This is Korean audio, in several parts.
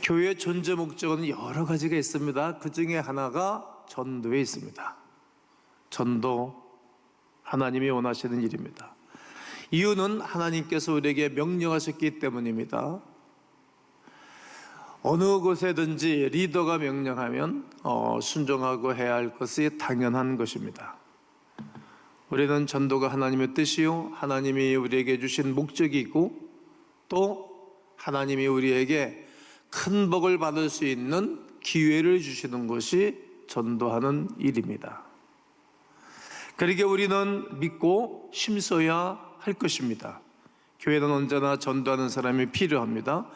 교회의 존재 목적은 여러 가지가 있습니다. 그 중에 하나가 전도에 있습니다. 전도, 하나님이 원하시는 일입니다. 이유는 하나님께서 우리에게 명령하셨기 때문입니다. 어느 곳에든지 리더가 명령하면 순종하고 해야 할 것이 당연한 것입니다. 우리는 전도가 하나님의 뜻이요, 하나님이 우리에게 주신 목적이 있고, 또 하나님이 우리에게 큰 복을 받을 수 있는 기회를 주시는 것이 전도하는 일입니다. 그러기에 우리는 믿고 힘써야 할 것입니다. 교회는 언제나 전도하는 사람이 필요합니다.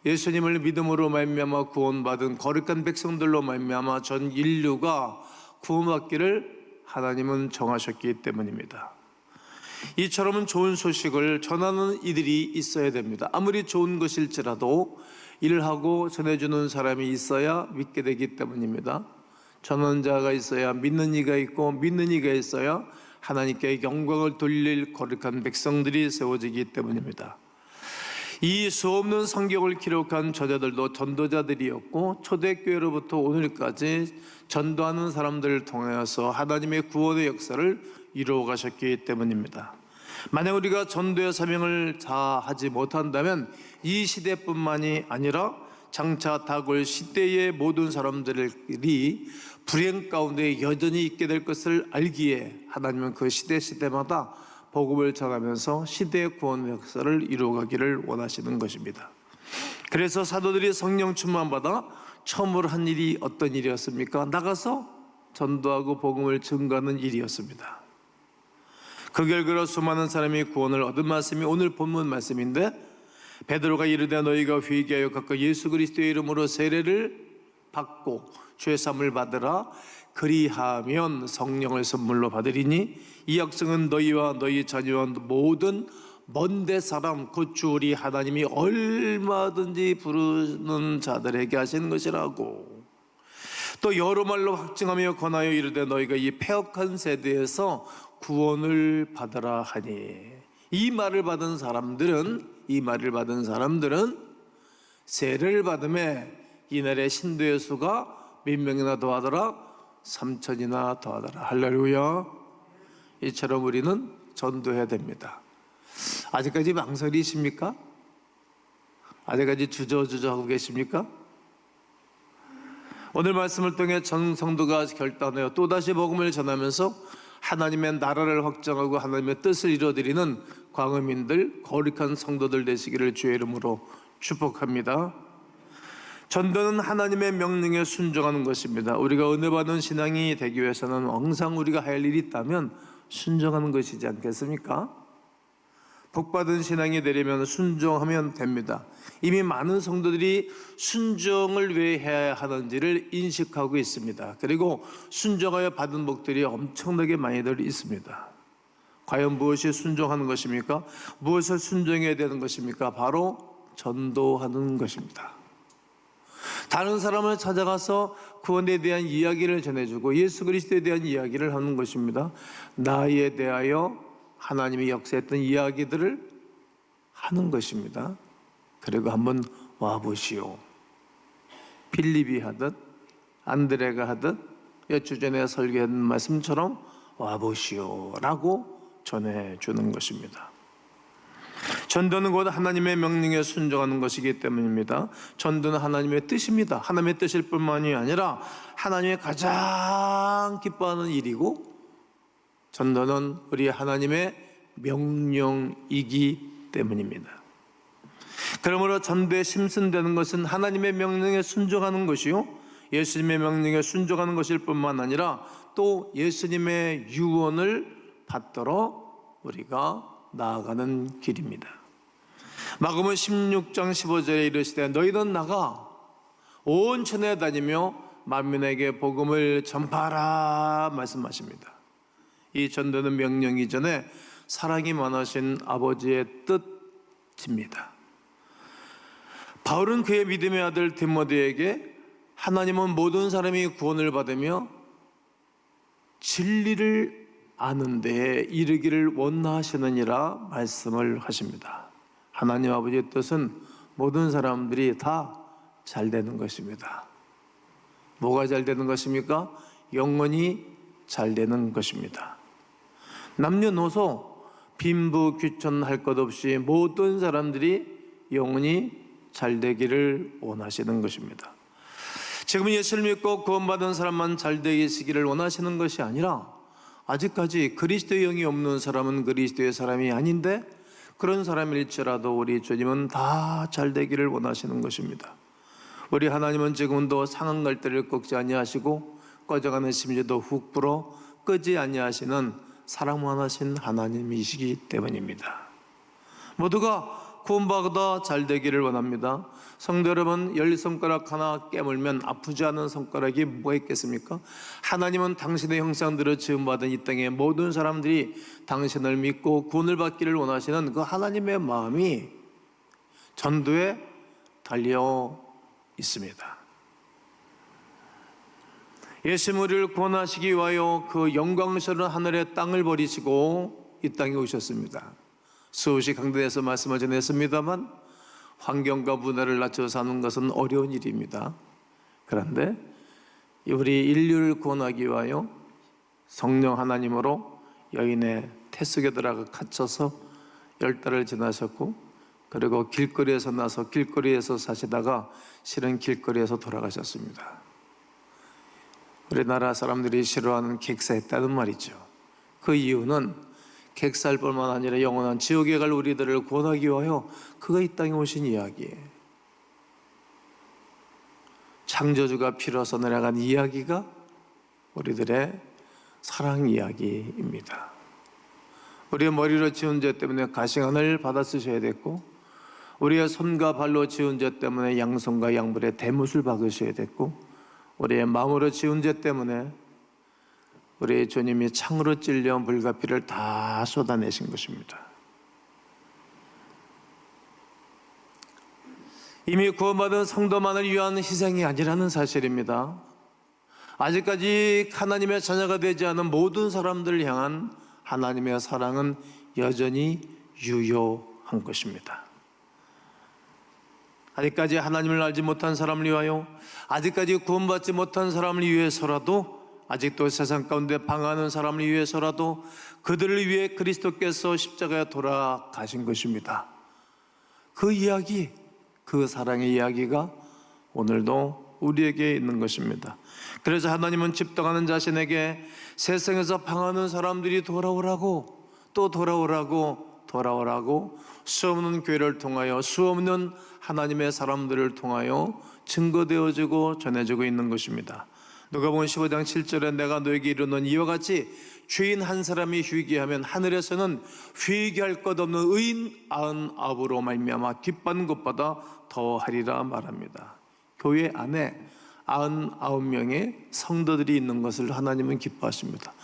예수님을 믿음으로 말미암아 구원받은 거룩한 백성들로 말미암아 전 인류가 구원받기를 하나님은 정하셨기 때문입니다. 이처럼 좋은 소식을 전하는 이들이 있어야 됩니다. 아무리 좋은 것일지라도 일하고 전해주는 사람이 있어야 믿게 되기 때문입니다. 전원자가 있어야 믿는 이가 있고, 믿는 이가 있어야 하나님께 영광을 돌릴 거룩한 백성들이 세워지기 때문입니다. 이 수없는 성경을 기록한 저자들도 전도자들이었고, 초대교회로부터 오늘까지 전도하는 사람들을 통하여서 하나님의 구원의 역사를 이루어 가셨기 때문입니다. 만약 우리가 전도의 사명을 다하지 못한다면 이 시대뿐만이 아니라 장차 다가올 시대의 모든 사람들이 불행 가운데 여전히 있게 될 것을 알기에 하나님은 그 시대마다 복음을 전하면서 시대의 구원 역사를 이루어가기를 원하시는 것입니다. 그래서 사도들이 성령 충만받아 처음으로 한 일이 어떤 일이었습니까? 나가서 전도하고 복음을 증거하는 일이었습니다. 그 결과로 수많은 사람이 구원을 얻은 말씀이 오늘 본문 말씀인데, 베드로가 이르되 너희가 회개하여 각각 예수 그리스도의 이름으로 세례를 받고 죄 사함을 받으라. 그리하면 성령을 선물로 받으리니 이 약속은 너희와 너희 자녀와 모든 먼데 사람 곧 주 우리 하나님이 얼마든지 부르는 자들에게 하시는 것이라고. 또 여러 말로 확증하며 권하여 이르되 너희가 이 패역한 세대에서 구원을 받으라 하니. 이 말을 받은 사람들은 세례를 받음에 이날의 신도의 수가 몇 명이나 더하더라? 3,000이나 더하더라. 할렐루야. 이처럼 우리는 전도해야 됩니다. 아직까지 망설이십니까? 아직까지 주저하고 계십니까? 오늘 말씀을 통해 전 성도가 결단하여 또다시 복음을 전하면서 하나님의 나라를 확장하고 하나님의 뜻을 이루어드리는 광음인들, 거룩한 성도들 되시기를 주의 이름으로 축복합니다. 전도는 하나님의 명령에 순종하는 것입니다. 우리가 은혜 받은 신앙이 되기 위해서는 항상 우리가 할 일이 있다면 순종하는 것이지 않겠습니까? 복받은 신앙이 되려면 순종하면 됩니다. 이미 많은 성도들이 순종을 왜 해야 하는지를 인식하고 있습니다. 그리고 순종하여 받은 복들이 엄청나게 많이들 있습니다. 과연 무엇이 순종하는 것입니까? 무엇을 순종해야 되는 것입니까? 바로 전도하는 것입니다. 다른 사람을 찾아가서 구원에 대한 이야기를 전해주고 예수 그리스도에 대한 이야기를 하는 것입니다. 나에 대하여 하나님이 역사했던 이야기들을 하는 것입니다. 그리고 한번 와보시오. 빌립이 하듯 안드레가 하듯 몇 주 전에 설교한 말씀처럼 와보시오 라고 전해주는 것입니다. 전도는 곧 하나님의 명령에 순종하는 것이기 때문입니다. 전도는 하나님의 뜻입니다. 하나님의 뜻일 뿐만이 아니라 하나님의 가장 기뻐하는 일이고, 전도는 우리 하나님의 명령이기 때문입니다. 그러므로 전도에 심선되는 것은 하나님의 명령에 순종하는 것이요, 예수님의 명령에 순종하는 것일 뿐만 아니라 또 예수님의 유언을 받들어 우리가 나아가는 길입니다. 마가복음 16장 15절에 이르시되 너희는 나가 온 천하에 다니며 만민에게 복음을 전파하라 말씀하십니다. 이 전도는 명령 이전에 사랑이 많으신 아버지의 뜻입니다. 바울은 그의 믿음의 아들 디모데에게 하나님은 모든 사람이 구원을 받으며 진리를 아는 데에 이르기를 원하시느니라 말씀을 하십니다. 하나님 아버지의 뜻은 모든 사람들이 다 잘 되는 것입니다. 뭐가 잘 되는 것입니까? 영혼이 잘 되는 것입니다. 남녀노소 빈부 귀천할 것 없이 모든 사람들이 영혼이 잘 되기를 원하시는 것입니다. 지금 예수를 믿고 구원받은 사람만 잘 되시기를 원하시는 것이 아니라 아직까지 그리스도의 영이 없는 사람은 그리스도의 사람이 아닌데 그런 사람일지라도 우리 주님은 다 잘 되기를 원하시는 것입니다. 우리 하나님은 지금도 상한 갈대를 꺾지 아니하시고 꺼져가는 심지도 훅 불어 끄지 아니하시는 사랑만 하신 하나님이시기 때문입니다. 모두가 구원받아 잘 되기를 원합니다. 성도 여러분, 10손가락 하나 깨물면 아프지 않은 손가락이 뭐가 있겠습니까? 하나님은 당신의 형상대로 지음받은 이 땅의 모든 사람들이 당신을 믿고 구원을 받기를 원하시는 그 하나님의 마음이 전도에 달려 있습니다. 예수님 우리를 구원하시기 위하여 그 영광스러운 하늘의 땅을 버리시고 이 땅에 오셨습니다. 수없이 강단에서 말씀을 전했습니다만 환경과 문화를 낮춰 사는 것은 어려운 일입니다. 그런데 우리 인류를 구원하기 위하여 성령 하나님으로 여인의 태 속에 들어가 갇혀서 10달을 지나셨고, 그리고 길거리에서 나서 길거리에서 사시다가 실은 길거리에서 돌아가셨습니다. 우리나라 사람들이 싫어하는 객사했다는 말이죠. 그 이유는 객사할 뿐만 아니라 영원한 지옥에 갈 우리들을 구원하기 위하여 그가 이 땅에 오신 이야기예요. 창조주가 피로서 내려간 이야기가 우리들의 사랑 이야기입니다. 우리의 머리로 지은 죄 때문에 가시관을 받아 쓰셔야 됐고, 우리의 손과 발로 지은 죄 때문에 양손과 양발에 대못을 박으셔야 됐고, 우리의 마음으로 지은 죄 때문에 우리 주님이 창으로 찔려 물과 피를 다 쏟아내신 것입니다. 이미 구원받은 성도만을 위한 희생이 아니라는 사실입니다. 아직까지 하나님의 자녀가 되지 않은 모든 사람들을 향한 하나님의 사랑은 여전히 유효한 것입니다. 아직까지 하나님을 알지 못한 사람을 위하여, 아직까지 구원받지 못한 사람을 위해서라도, 아직도 세상 가운데 방황하는 사람을 위해서라도 그들을 위해 그리스도께서 십자가에 돌아가신 것입니다. 그 이야기, 그 사랑의 이야기가 오늘도 우리에게 있는 것입니다. 그래서 하나님은 집당하는 자신에게 세상에서 방황하는 사람들이 돌아오라고, 또 돌아오라고 수없는 교회를 통하여, 수없는 하나님의 사람들을 통하여 증거되어지고 전해지고 있는 것입니다. 누가복음 15장 7절에 내가 너에게 이르는 이와 같이 죄인 한 사람이 회개하면 하늘에서는 회개할 것 없는 의인 99으로 말미암아 기뻐하는 것보다 더하리라 말합니다. 교회 안에 99명의 성도들이 있는 것을 하나님은 기뻐하십니다.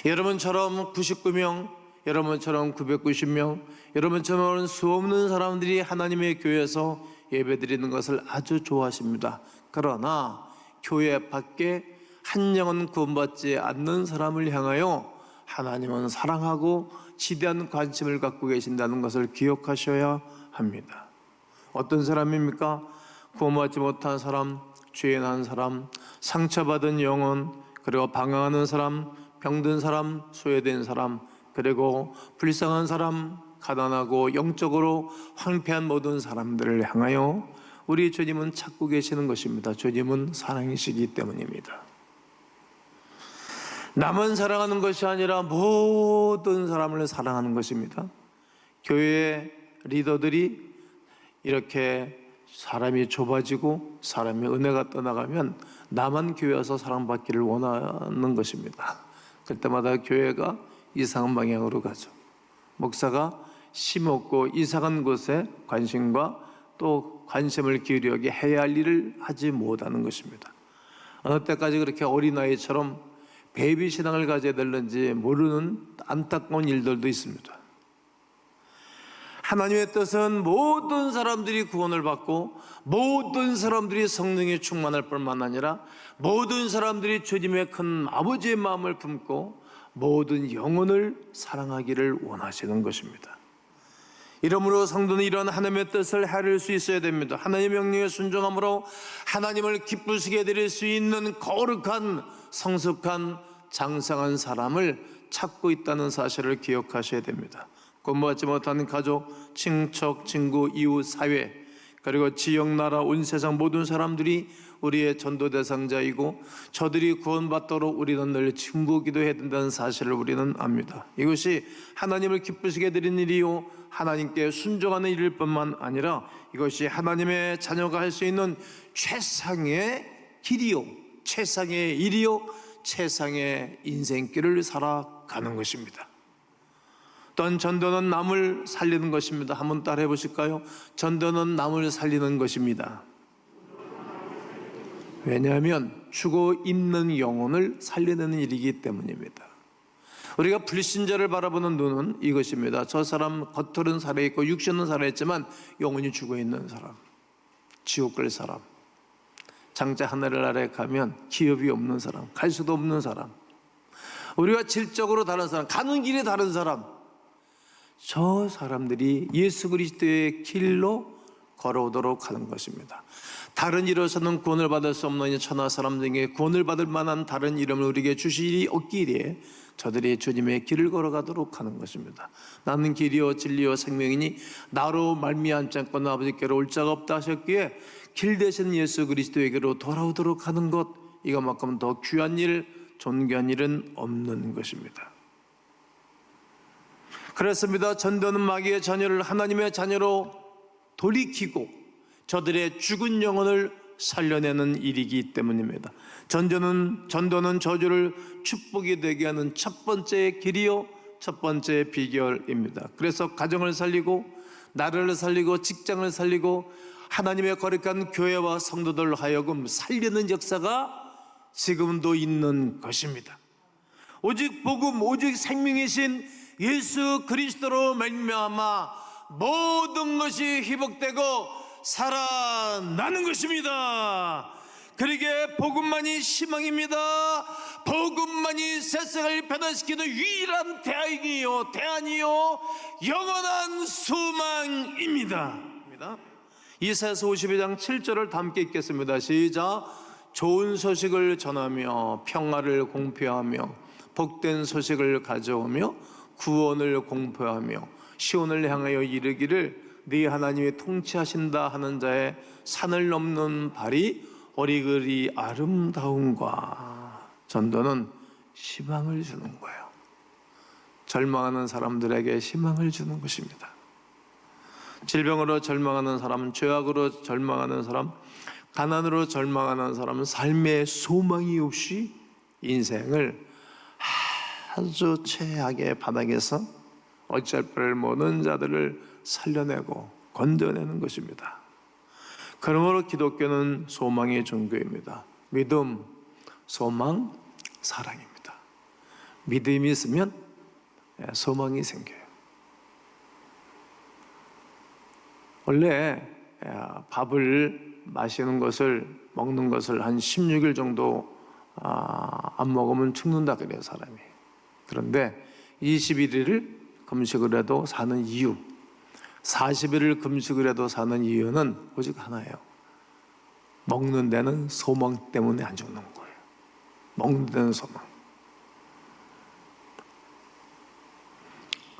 여러분처럼 99명, 여러분처럼 990명, 여러분처럼 수없는 사람들이 하나님의 교회에서 예배드리는 것을 아주 좋아하십니다. 그러나 교회 밖에 한 영혼 구원받지 않는 사람을 향하여 하나님은 사랑하고 지대한 관심을 갖고 계신다는 것을 기억하셔야 합니다. 어떤 사람입니까? 구원받지 못한 사람, 죄인한 사람, 상처받은 영혼, 그리고 방황하는 사람, 병든 사람, 소외된 사람, 그리고 불쌍한 사람, 가난하고 영적으로 황폐한 모든 사람들을 향하여 우리 주님은 찾고 계시는 것입니다. 주님은 사랑이시기 때문입니다. 남은 사랑하는 것이 아니라 모든 사람을 사랑하는 것입니다. 교회 리더들이 이렇게 사람이 좁아지고 사람의 은혜가 떠나가면 나만 교회 와서 사랑받기를 원하는 것입니다. 그때마다 교회가 이상한 방향으로 가죠. 목사가 심없고 이상한 곳에 관심과 또 관심을 기울이게 해야 할 일을 하지 못하는 것입니다. 어느 때까지 그렇게 어린아이처럼 베이비 신앙을 가져야 될는지 모르는 안타까운 일들도 있습니다. 하나님의 뜻은 모든 사람들이 구원을 받고 모든 사람들이 성령에 충만할 뿐만 아니라 모든 사람들이 주님의 큰 아버지의 마음을 품고 모든 영혼을 사랑하기를 원하시는 것입니다. 이러므로 성도는 이런 하나님의 뜻을 헤아릴 수 있어야 됩니다. 하나님의 명령에 순종함으로 하나님을 기쁘시게 드릴 수 있는 거룩한 성숙한 장성한 사람을 찾고 있다는 사실을 기억하셔야 됩니다. 공부하지 못하는 가족, 친척, 친구, 이웃, 사회, 그리고 지역, 나라, 온 세상 모든 사람들이 우리의 전도 대상자이고 저들이 구원받도록 우리는 늘 중보 기도해야 된다는 사실을 우리는 압니다. 이것이 하나님을 기쁘시게 드리는 일이요 하나님께 순종하는 일일 뿐만 아니라 이것이 하나님의 자녀가 할 수 있는 최상의 길이요 최상의 일이요 최상의 인생길을 살아가는 것입니다. 또한 전도는 남을 살리는 것입니다. 한번 따라해 보실까요? 전도는 남을 살리는 것입니다. 왜냐하면 죽어 있는 영혼을 살리는 일이기 때문입니다. 우리가 불신자를 바라보는 눈은 이것입니다. 저 사람 겉으로는 살아있고 육신은 살아있지만 영혼이 죽어 있는 사람, 지옥 갈 사람, 장차 하늘 아래 가면 기업이 없는 사람, 갈 수도 없는 사람, 우리가 질적으로 다른 사람, 가는 길이 다른 사람, 저 사람들이 예수 그리스도의 길로 걸어오도록 하는 것입니다. 다른 이로서는 구원을 받을 수 없는 천하 사람 중에 구원을 받을 만한 다른 이름을 우리에게 주시리 없기에 저들이 주님의 길을 걸어가도록 하는 것입니다. 나는 길이요 진리요 생명이니 나로 말미암지 않고는 아버지께로 올 자가 없다 하셨기에 길 대신 예수 그리스도에게로 돌아오도록 하는 것, 이것만큼 더 귀한 일, 존귀한 일은 없는 것입니다. 그렇습니다. 전도는 마귀의 자녀를 하나님의 자녀로 돌이키고 저들의 죽은 영혼을 살려내는 일이기 때문입니다. 전도는 저주를 축복이 되게 하는 첫 번째 길이요 첫 번째 비결입니다. 그래서 가정을 살리고 나라를 살리고 직장을 살리고 하나님의 거룩한 교회와 성도들 하여금 살리는 역사가 지금도 있는 것입니다. 오직 복음, 오직 생명이신 예수 그리스도로 말미암아 모든 것이 회복되고 살아나는 것입니다. 그러기에 복음만이 희망입니다. 복음만이 세상을 변화시키는 유일한 대안이요 영원한 소망입니다. 이사야서 52장 7절을 다 함께 읽겠습니다. 시작. 좋은 소식을 전하며 평화를 공표하며 복된 소식을 가져오며 구원을 공표하며 시온을 향하여 이르기를 네 하나님이 통치하신다 하는 자의 산을 넘는 발이 어리그리 아름다움과 전도는 희망을 주는 거예요. 절망하는 사람들에게 희망을 주는 것입니다. 질병으로 절망하는 사람, 죄악으로 절망하는 사람, 가난으로 절망하는 사람은 삶의 소망이 없이 인생을 아주 최악의 바닥에서 어찌할 바를 모르는 자들을 살려내고 건져내는 것입니다. 그러므로 기독교는 소망의 종교입니다. 믿음, 소망, 사랑입니다. 믿음이 있으면 소망이 생겨요. 원래 밥을 마시는 것을 먹는 것을 한 16일 정도 안 먹으면 죽는다 그래요, 사람이. 그런데 21일을 금식을 해도 사는 이유, 40일을 금식을 해도 사는 이유는 오직 하나예요. 먹는 데는 소망 때문에 안 죽는 거예요. 먹는 데는 소망.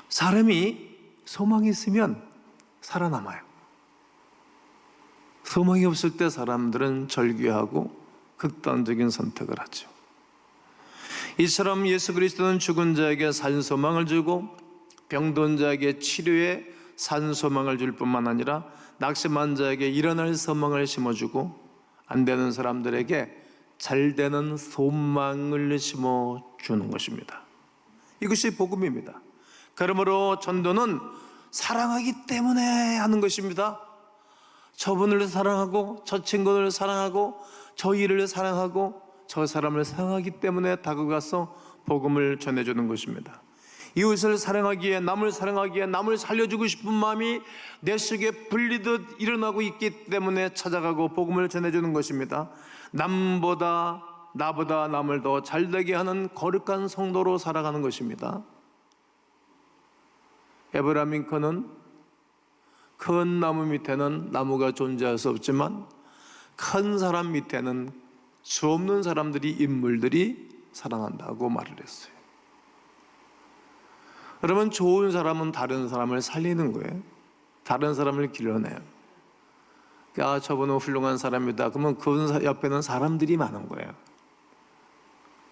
사람이 소망이 있으면 살아남아요. 소망이 없을 때 사람들은 절규하고 극단적인 선택을 하죠. 이처럼 예수 그리스도는 죽은 자에게 산 소망을 주고 병든 자에게 치료에 산 소망을 줄 뿐만 아니라 낙심한 자에게 일어날 소망을 심어주고 안 되는 사람들에게 잘 되는 소망을 심어주는 것입니다. 이것이 복음입니다. 그러므로 전도는 사랑하기 때문에 하는 것입니다. 저분을 사랑하고 저 친구를 사랑하고 저 일을 사랑하고 저 사람을 사랑하기 때문에 다가가서 복음을 전해주는 것입니다. 이웃을 사랑하기에, 남을 사랑하기에, 남을 살려주고 싶은 마음이 내 속에 불리듯 일어나고 있기 때문에 찾아가고 복음을 전해주는 것입니다. 나보다 남을 더 잘되게 하는 거룩한 성도로 살아가는 것입니다. 에브라함 링컨은 큰 나무 밑에는 나무가 존재할 수 없지만 큰 사람 밑에는 수 없는 사람들이, 인물들이 살아난다고 말을 했어요. 여러분, 좋은 사람은 다른 사람을 살리는 거예요. 다른 사람을 길러내요. 아, 저분은 훌륭한 사람이다. 그러면 그 옆에는 사람들이 많은 거예요.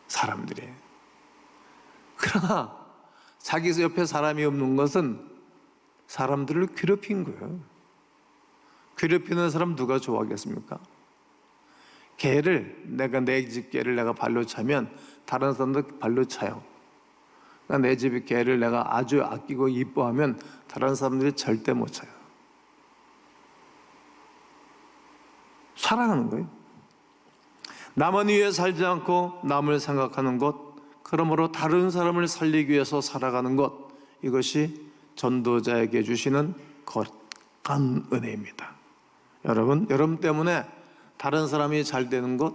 사람들이. 그러나 자기 옆에 사람이 없는 것은 사람들을 괴롭힌 거예요. 괴롭히는 사람 누가 좋아하겠습니까? 개를, 내 집 개를 내가 발로 차면 다른 사람도 발로 차요. 내 집 개를 내가 아주 아끼고 이뻐하면 다른 사람들이 절대 못 차요. 사랑하는 거예요. 남은 위해 살지 않고 남을 생각하는 것, 그러므로 다른 사람을 살리기 위해서 살아가는 것, 이것이 전도자에게 주시는 거룩한 은혜입니다. 여러분 때문에 다른 사람이 잘 되는 것,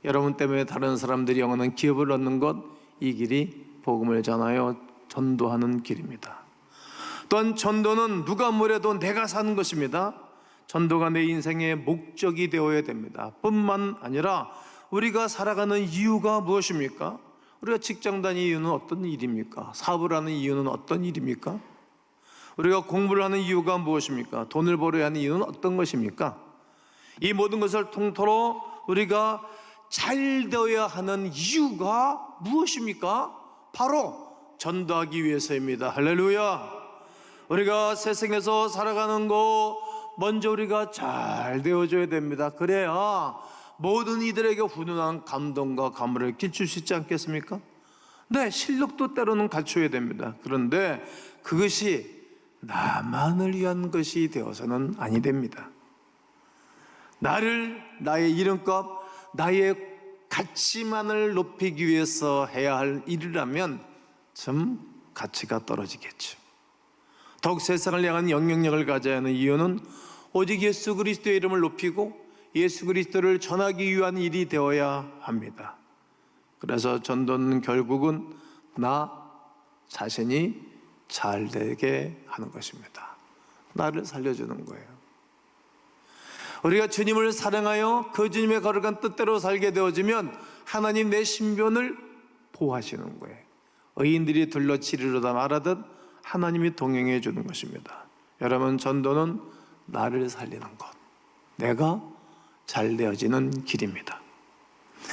여러분 때문에 다른 사람들이 영원한 기업을 얻는 것, 이 길이 복음을 전하여 전도하는 길입니다. 또한 전도는 누가 뭐래도 내가 사는 것입니다. 전도가 내 인생의 목적이 되어야 됩니다. 뿐만 아니라 우리가 살아가는 이유가 무엇입니까? 우리가 직장 다니는 이유는 어떤 일입니까? 사업을 하는 이유는 어떤 일입니까? 우리가 공부를 하는 이유가 무엇입니까? 돈을 벌어야 하는 이유는 어떤 것입니까? 이 모든 것을 통틀어 우리가 잘 되어야 하는 이유가 무엇입니까? 바로 전도하기 위해서입니다. 할렐루야. 우리가 세상에서 살아가는 거 먼저 우리가 잘 되어줘야 됩니다. 그래야 모든 이들에게 훈훈한 감동과 감화를 끼칠 수 있지 않겠습니까? 네, 실력도 때로는 갖춰야 됩니다. 그런데 그것이 나만을 위한 것이 되어서는 아니 됩니다. 나의 이름값, 나의 가치만을 높이기 위해서 해야 할 일이라면 좀 가치가 떨어지겠죠. 더욱 세상을 향한 영향력을 가져야 하는 이유는 오직 예수 그리스도의 이름을 높이고 예수 그리스도를 전하기 위한 일이 되어야 합니다. 그래서 전도는 결국은 나 자신이 잘 되게 하는 것입니다. 나를 살려주는 거예요. 우리가 주님을 사랑하여 그 주님의 거룩한 뜻대로 살게 되어지면 하나님 내 신변을 보호하시는 거예요. 의인들이 둘러치리로다 말하듯 하나님이 동행해 주는 것입니다. 여러분, 전도는 나를 살리는 것, 내가 잘 되어지는 길입니다.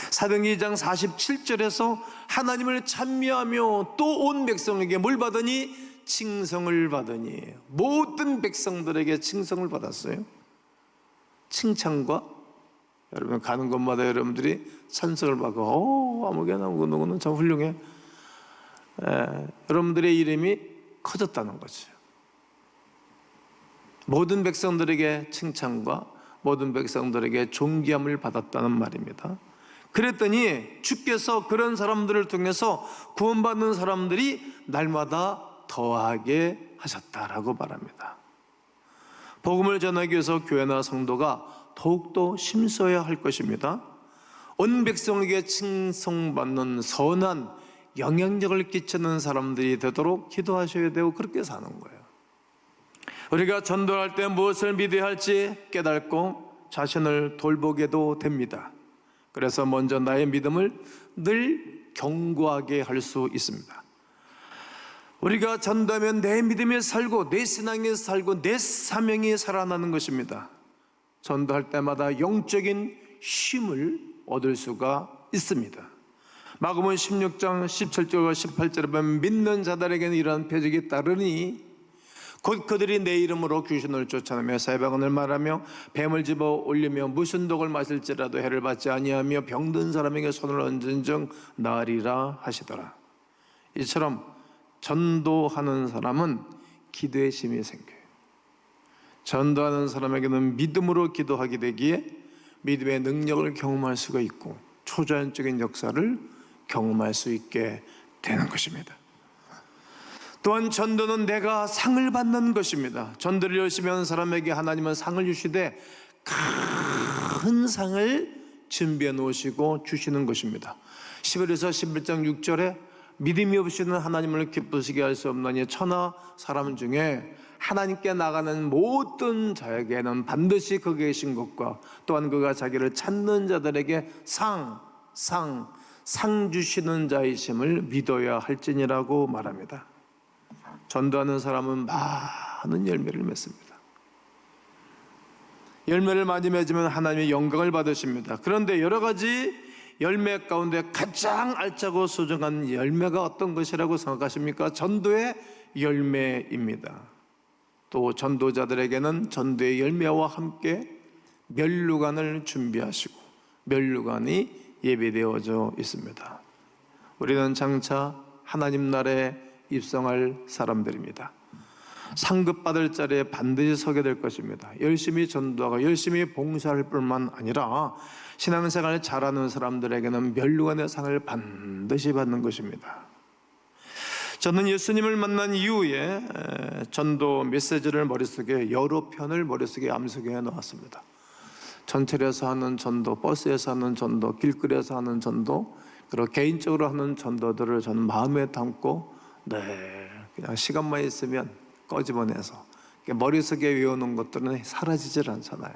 사도행전 2장 47절에서 하나님을 찬미하며 또 온 백성에게 뭘 받으니? 칭송을 받으니. 모든 백성들에게 칭송을 받았어요. 칭찬과, 여러분 가는 곳마다 여러분들이 찬송을 받고 아무개나 누구는 참 훌륭해, 여러분들의 이름이 커졌다는 거죠. 모든 백성들에게 칭찬과 모든 백성들에게 존귀함을 받았다는 말입니다. 그랬더니 주께서 그런 사람들을 통해서 구원받는 사람들이 날마다 더하게 하셨다라고 말합니다. 복음을 전하기 위해서 교회나 성도가 더욱더 힘써야 할 것입니다. 온 백성에게 칭송받는 선한 영향력을 끼치는 사람들이 되도록 기도하셔야 되고 그렇게 사는 거예요. 우리가 전도할 때 무엇을 믿어야 할지 깨닫고 자신을 돌보게도 됩니다. 그래서 먼저 나의 믿음을 늘 견고하게 할 수 있습니다. 우리가 전도하면 내 믿음이 살고 내 신앙이 살고 내 사명이 살아나는 것입니다. 전도할 때마다 영적인 힘을 얻을 수가 있습니다. 마가복음 16장 17절과 18절에 보면 믿는 자들에게는 이러한 표적이 따르니 곧 그들이 내 이름으로 귀신을 쫓아내며 새벽을 말하며 뱀을 집어 올리며 무슨 독을 마실지라도 해를 받지 아니하며 병든 사람에게 손을 얹은즉 나으리라 하시더라. 이처럼 전도하는 사람은 기도의 힘이 생겨요. 전도하는 사람에게는 믿음으로 기도하게 되기에 믿음의 능력을 경험할 수가 있고 초자연적인 역사를 경험할 수 있게 되는 것입니다. 또한 전도는 내가 상을 받는 것입니다. 전도를 열심히 하는 사람에게 하나님은 상을 주시되 큰 상을 준비해 놓으시고 주시는 것입니다. 11에서 11장 6절에 믿음이 없이는 하나님을 기쁘시게 할 수 없나니 천하 사람 중에 하나님께 나가는 모든 자에게는 반드시 그 계신 것과 또한 그가 자기를 찾는 자들에게 상 주시는 자이심을 믿어야 할지니라고 말합니다. 전도하는 사람은 많은 열매를 맺습니다. 열매를 많이 맺으면 하나님의 영광을 받으십니다. 그런데 여러 가지 열매 가운데 가장 알차고 소중한 열매가 어떤 것이라고 생각하십니까? 전도의 열매입니다. 또 전도자들에게는 전도의 열매와 함께 면류관을 준비하시고 면류관이 예비되어져 있습니다. 우리는 장차 하나님 나라에 입성할 사람들입니다. 상급받을 자리에 반드시 서게 될 것입니다. 열심히 전도하고 열심히 봉사할 뿐만 아니라 신앙생활 잘하는 사람들에게는 면류관의 상을 반드시 받는 것입니다. 저는 예수님을 만난 이후에 전도 메시지를 머릿속에 여러 편을 머릿속에 암석해 놓았습니다. 전철에서 하는 전도, 버스에서 하는 전도, 길거리에서 하는 전도, 그리고 개인적으로 하는 전도들을 저는 마음에 담고 그냥 시간만 있으면 꺼집어내서 머릿속에 외워놓은 것들은 사라지질 않잖아요.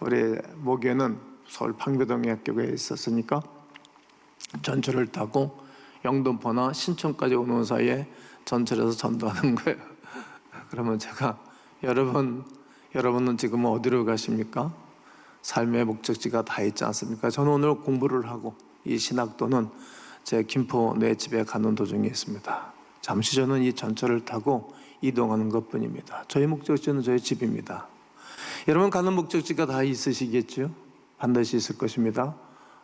우리 모교는 서울 방배동학교에 있었으니까 전철을 타고 영등포나 신촌까지 오는 사이에 전철에서 전도하는 거예요. 그러면 제가 여러분은 지금 어디로 가십니까? 삶의 목적지가 다 있지 않습니까? 저는 오늘 공부를 하고 이 신학도는 제 김포 내 집에 가는 도중에 있습니다. 잠시 저는 이 전철을 타고 이동하는 것뿐입니다. 저희 목적지는 저희 집입니다. 여러분 가는 목적지가 다 있으시겠죠? 반드시 있을 것입니다.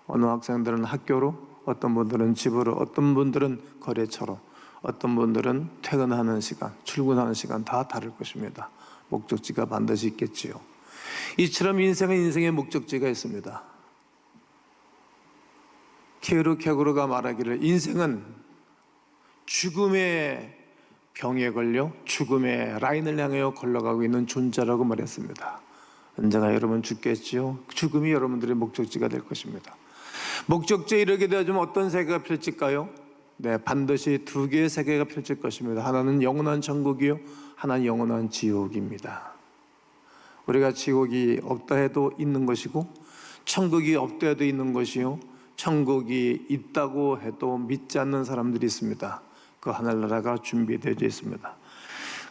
어느 학생들은 학교로, 어떤 분들은 집으로, 어떤 분들은 거래처로, 어떤 분들은 퇴근하는 시간, 출근하는 시간 다 다를 것입니다. 목적지가 반드시 있겠지요. 이처럼 인생은 인생의 목적지가 있습니다. 케르케고르가 말하기를 인생은 죽음의 병에 걸려 죽음의 라인을 향하여 걸러가고 있는 존재라고 말했습니다. 언젠가 여러분 죽겠지요. 죽음이 여러분들의 목적지가 될 것입니다. 목적지에 이르게 되어지면 어떤 세계가 펼칠까요? 반드시 두 개의 세계가 펼칠 것입니다. 하나는 영원한 천국이요, 하나는 영원한 지옥입니다. 우리가 지옥이 없다 해도 있는 것이고 천국이 없다 해도 있는 것이요, 천국이 있다고 해도 믿지 않는 사람들이 있습니다. 그 하늘나라가 준비되어 있습니다.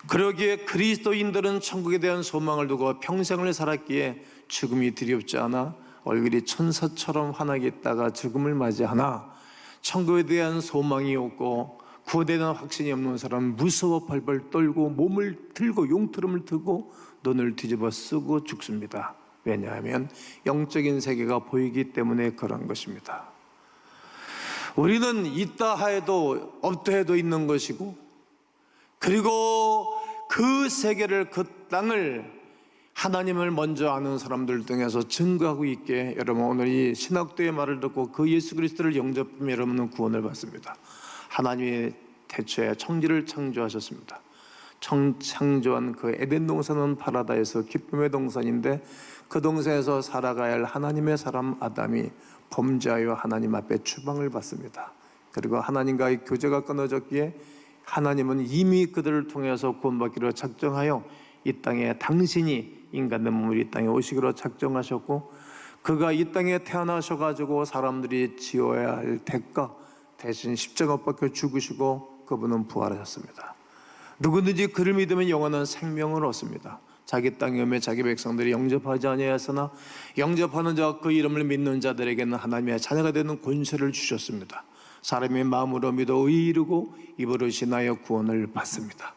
그러기에 그리스도인들은 천국에 대한 소망을 두고 평생을 살았기에 죽음이 두렵지 않아 얼굴이 천사처럼 환하게 있다가 죽음을 맞이하나 천국에 대한 소망이 없고 구원에 대한 확신이 없는 사람은 무서워 벌벌 떨고 몸을 들고 용트름을 들고 눈을 뒤집어 쓰고 죽습니다. 왜냐하면 영적인 세계가 보이기 때문에 그런 것입니다. 우리는 있다 해도 없다 해도 있는 것이고, 그리고 그 세계를, 그 땅을 하나님을 먼저 아는 사람들 등에서 증거하고 있게, 여러분 오늘 이 신학도의 말을 듣고 그 예수 그리스도를 영접하면 여러분은 구원을 받습니다. 하나님이 태초에 천지를 창조하셨습니다. 창조한 그 에덴 동산은 파라다이스 기쁨의 동산인데, 그 동산에서 살아가야 할 하나님의 사람 아담이 범죄하여 하나님 앞에 추방을 받습니다. 그리고 하나님과의 교제가 끊어졌기에 하나님은 이미 그들을 통해서 구원받기로 작정하여 이 땅에 당신이 인간의 몸을 이 땅에 오시기로 작정하셨고, 그가 이 땅에 태어나셔가지고 사람들이 지어야 할 대가 대신 십자가 못 박혀 죽으시고 그분은 부활하셨습니다. 누구든지 그를 믿으면 영원한 생명을 얻습니다. 자기 땅에 오매 자기 백성들이 영접하지 아니하였으나 영접하는 자와 그 이름을 믿는 자들에게는 하나님의 자녀가 되는 권세를 주셨습니다. 사람이 마음으로 믿어 의에 이르고 입으로 신하여 구원을 받습니다.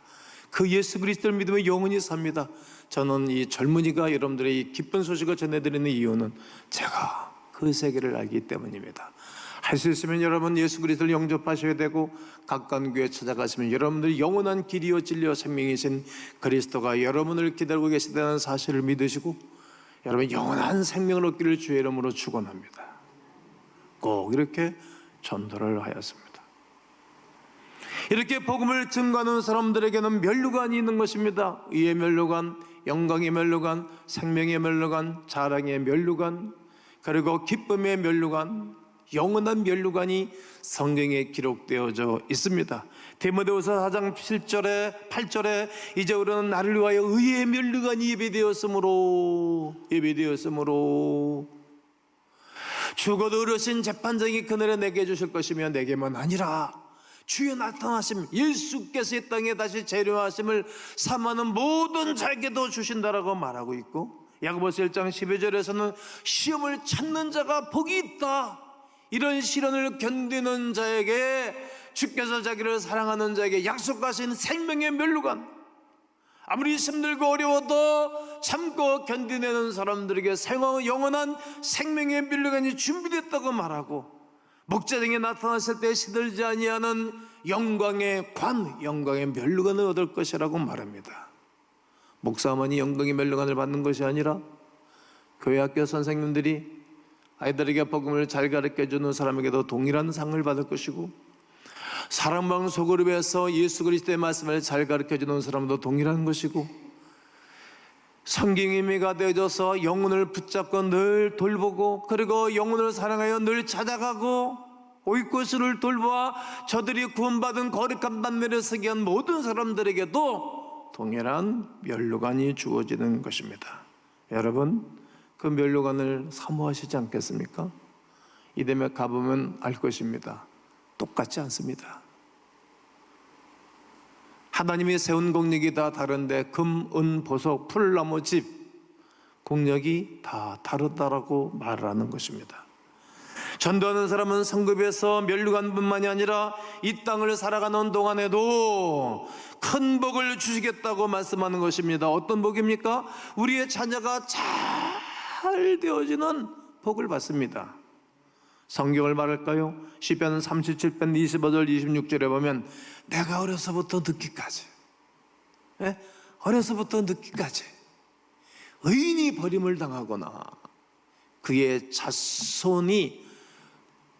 그 예수 그리스도를 믿으면 영원히 삽니다. 저는 이 젊은이가 여러분들의 이 기쁜 소식을 전해드리는 이유는 제가 그 세계를 알기 때문입니다. 할 수 있으면 여러분 예수 그리스도를 영접하셔야 되고, 가까운 교회 찾아가시면 여러분들이 영원한 길이요 진리요 생명이신 그리스도가 여러분을 기다리고 계시다는 사실을 믿으시고, 여러분 영원한 생명을 얻기를 주의 이름으로 축원합니다. 꼭 이렇게 전도를 하였습니다. 이렇게 복음을 증거하는 사람들에게는 면류관이 있는 것입니다. 의의 면류관, 영광의 면류관, 생명의 면류관, 자랑의 면류관, 그리고 기쁨의 면류관, 영원한 면류관이 성경에 기록되어져 있습니다. 디모데후서 4장 8절에 이제 우리는 나를 위하여 의의 면류관이 예배되었으므로 죽어도 어르신 재판장이 그날에 내게 주실 것이며 내게만 아니라 주의 나타나심 예수께서 이 땅에 다시 재림하심을 사모하는 모든 자에게도 주신다라고 말하고 있고, 야고보서 1장 12절에서는 시험을 찾는 자가 복이 있다, 이런 시련을 견디는 자에게 주께서 자기를 사랑하는 자에게 약속하신 생명의 면류관, 아무리 힘들고 어려워도 참고 견디내는 사람들에게 영원한 생명의 면류관이 준비됐다고 말하고, 목자등에 나타났을 때 시들지 아니하는 영광의 면류관을 얻을 것이라고 말합니다. 목사만이 영광의 면류관을 받는 것이 아니라 교회 학교 선생님들이 아이들에게 복음을 잘 가르쳐주는 사람에게도 동일한 상을 받을 것이고, 사랑방 소그룹에서 예수 그리스도의 말씀을 잘 가르쳐주는 사람도 동일한 것이고, 성경의 미가 되어져서 영혼을 붙잡고 늘 돌보고, 그리고 영혼을 사랑하여 늘 찾아가고 오이코스를 돌보아 저들이 구원받은 거룩한 반면에 서게 한 모든 사람들에게도 동일한 면류관이 주어지는 것입니다. 여러분, 그 면류관을 사모하시지 않겠습니까? 이듬해 가보면 알 것입니다. 똑같지 않습니다. 하나님이 세운 공력이 다 다른데 금, 은, 보석, 풀, 나무, 집 공력이 다 다르다라고 말하는 것입니다. 전도하는 사람은 성급에서 면류관뿐만이 아니라 이 땅을 살아가는 동안에도 큰 복을 주시겠다고 말씀하는 것입니다. 어떤 복입니까? 우리의 자녀가 잘 되어지는 복을 받습니다. 성경을 말할까요? 시편 37편 25절 26절에 보면 내가 어려서부터 늙기까지, 어려서부터 늙기까지 의인이 버림을 당하거나 그의 자손이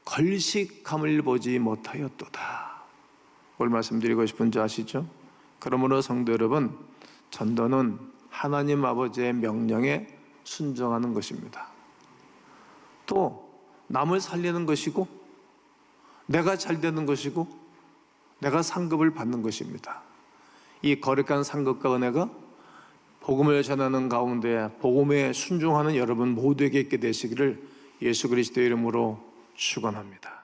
걸식함을 보지 못하였도다. 뭘 말씀드리고 싶은지 아시죠? 그러므로 성도 여러분, 전도는 하나님 아버지의 명령에 순종하는 것입니다. 또 남을 살리는 것이고, 내가 잘 되는 것이고, 내가 상급을 받는 것입니다. 이 거룩한 상급과 은혜가 복음을 전하는 가운데 복음에 순종하는 여러분 모두에게 있게 되시기를 예수 그리스도의 이름으로 축원합니다.